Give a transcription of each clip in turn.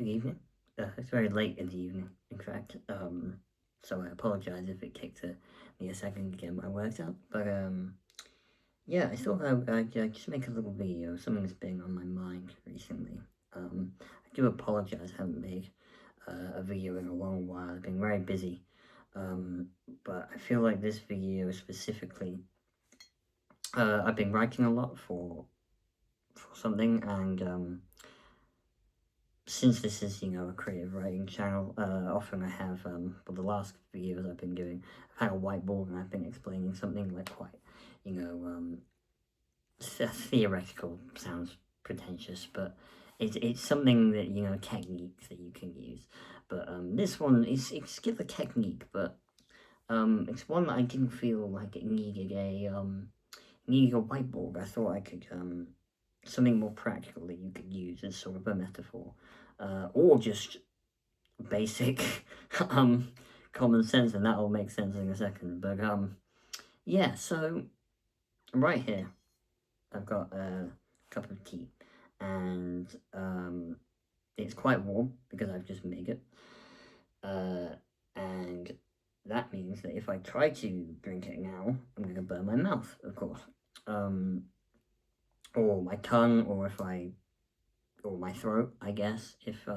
good evening. It's very late in the evening, in fact. So I apologize if it takes me a second to get my words out. But yeah, I thought I'd just make a little video. Something that's been on my mind recently. I do apologize. I haven't made a video in a long while. I've been very busy. But I feel like this video specifically, I've been writing a lot for something, and since this is, a creative writing channel, often I have, for the last videos I've been doing, I've had a whiteboard and I've been explaining something like quite, theoretical, sounds pretentious, but it's something that, techniques that you can use. But this one, it's still a technique, but it's one that I didn't feel like it needed a whiteboard. I thought I could, something more practical that you could use as sort of a metaphor, or just basic common sense, and that'll make sense in a second. But yeah, so right here I've got a cup of tea, and it's quite warm because I've just made it, and that means that if I try to drink it now, I'm going to burn my mouth, of course, or my tongue, or my throat, I guess, if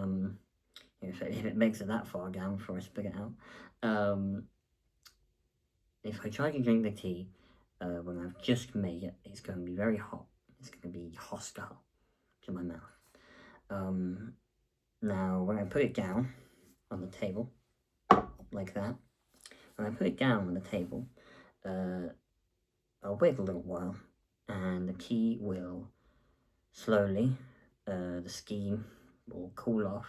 it makes it that far down before I spit it out. If I try to drink the tea when I've just made it, it's going to be very hot. It's going to be hostile to my mouth. Now, when I put it down on the table, like that, when I put it down on the table, I'll wait a little while, and the tea will slowly, the steam will cool off,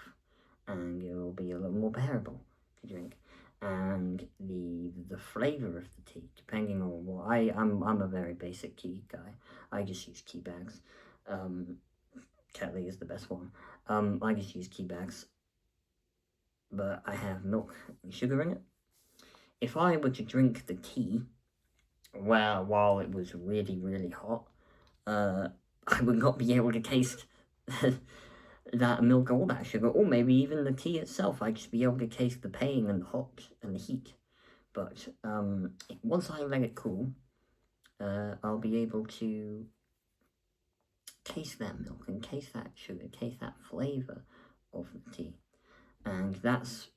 and it will be a little more bearable to drink. And the flavor of the tea, depending on what I'm a very basic tea guy. I just use tea bags. Tetley is the best one. I just use tea bags, but I have milk and sugar in it. If I were to drink the tea, while it was really, really hot, I would not be able to taste that milk or that sugar, or maybe even the tea itself. I'd just be able to taste the pain and the hops and the heat. But once I let it cool, I'll be able to taste that milk and taste that sugar, taste that flavor of the tea. And that's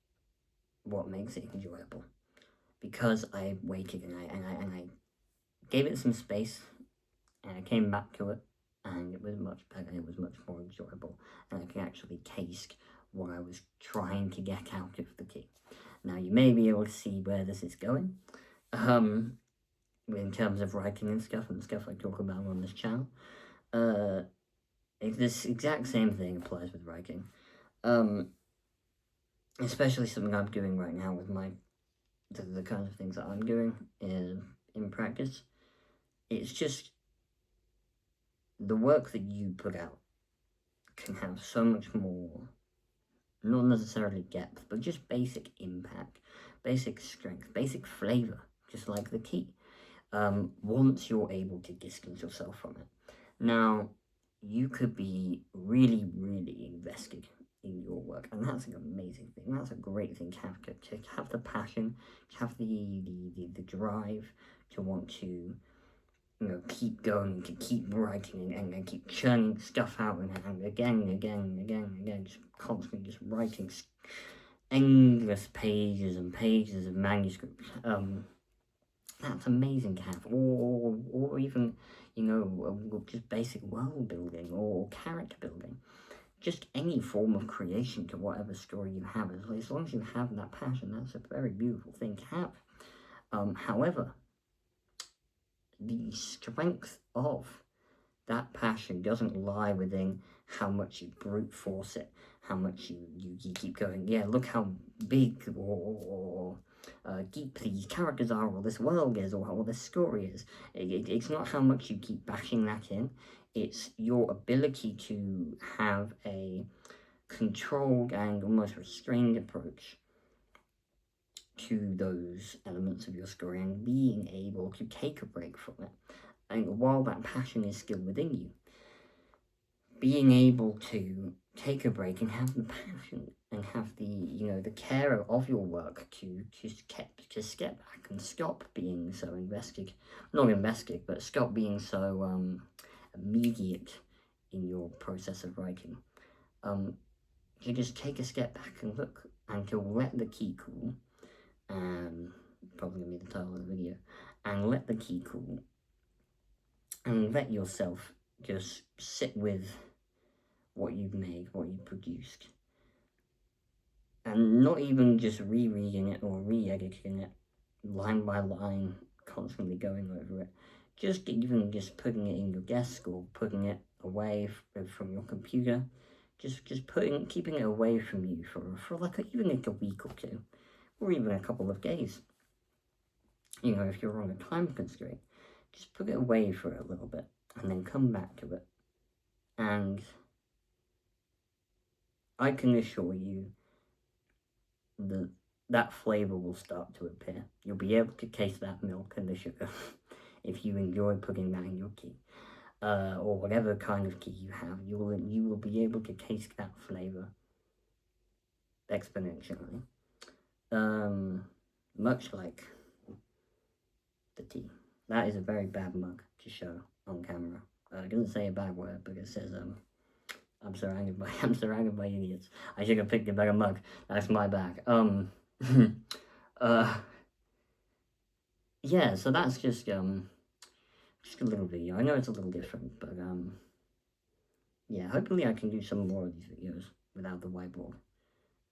what makes it enjoyable. Because I waited and I gave it some space, and I came back to it, and it was much better, it was much more enjoyable, and I can actually taste what I was trying to get out of the tea. Now, you may be able to see where this is going, in terms of writing and stuff I talk about on this channel. This exact same thing applies with writing, especially something I'm doing right now with the kinds of things that I'm doing in practice. It's just the work that you put out can have so much more, not necessarily depth, but just basic impact, basic strength, basic flavor, just like the tea, once you're able to distance yourself from it. Now, you could be really, really invested in your work, and that's an amazing thing. That's a great thing to have the passion, to have the drive to want to keep going, to keep writing and keep churning stuff out and again and again and again and again, just constantly just writing endless pages and pages of manuscripts. That's amazing to have, or even, just basic world building or character building. Just any form of creation to whatever story you have, as long as you have that passion, that's a very beautiful thing to have. However, the strength of that passion doesn't lie within how much you brute force it, how much you keep going, yeah, look how big or deep these characters are, or this world is, or this story is. It's not how much you keep bashing that in, it's your ability to have a controlled and almost restrained approach to those elements of your story and being able to take a break from it. And while that passion is still within you, being able to take a break and have the passion and have the, the care of your work to step back and stop being so invested, but stop being so immediate in your process of writing. To just take a step back and look, and to let the key cool, probably gonna be the title of the video, and let the key cool, and let yourself just sit with what you've made, what you've produced, and not even just rereading it or re-editing it line by line, constantly going over it. Just even just putting it in your desk or putting it away from your computer, just keeping it away from you for like even like a week or two, or even a couple of days. If you're on a time constraint, just put it away for a little bit and then come back to it. And I can assure you that flavor will start to appear. You'll be able to taste that milk and the sugar if you enjoy putting that in your tea, or whatever kind of tea you have. You will be able to taste that flavor exponentially, much like the tea. That is a very bad mug to show on camera. It doesn't say a bad word, but it says I'm surrounded by idiots. I should have picked a better mug. That's my bad. Yeah, so that's just a little video. I know it's a little different, but yeah, hopefully I can do some more of these videos without the whiteboard.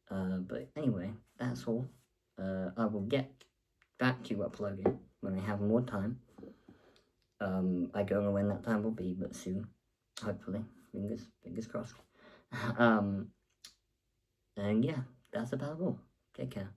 But anyway, that's all. I will get back to uploading when I have more time. I don't know when that time will be, but soon, hopefully. Fingers crossed. And yeah, that's about all. Take care.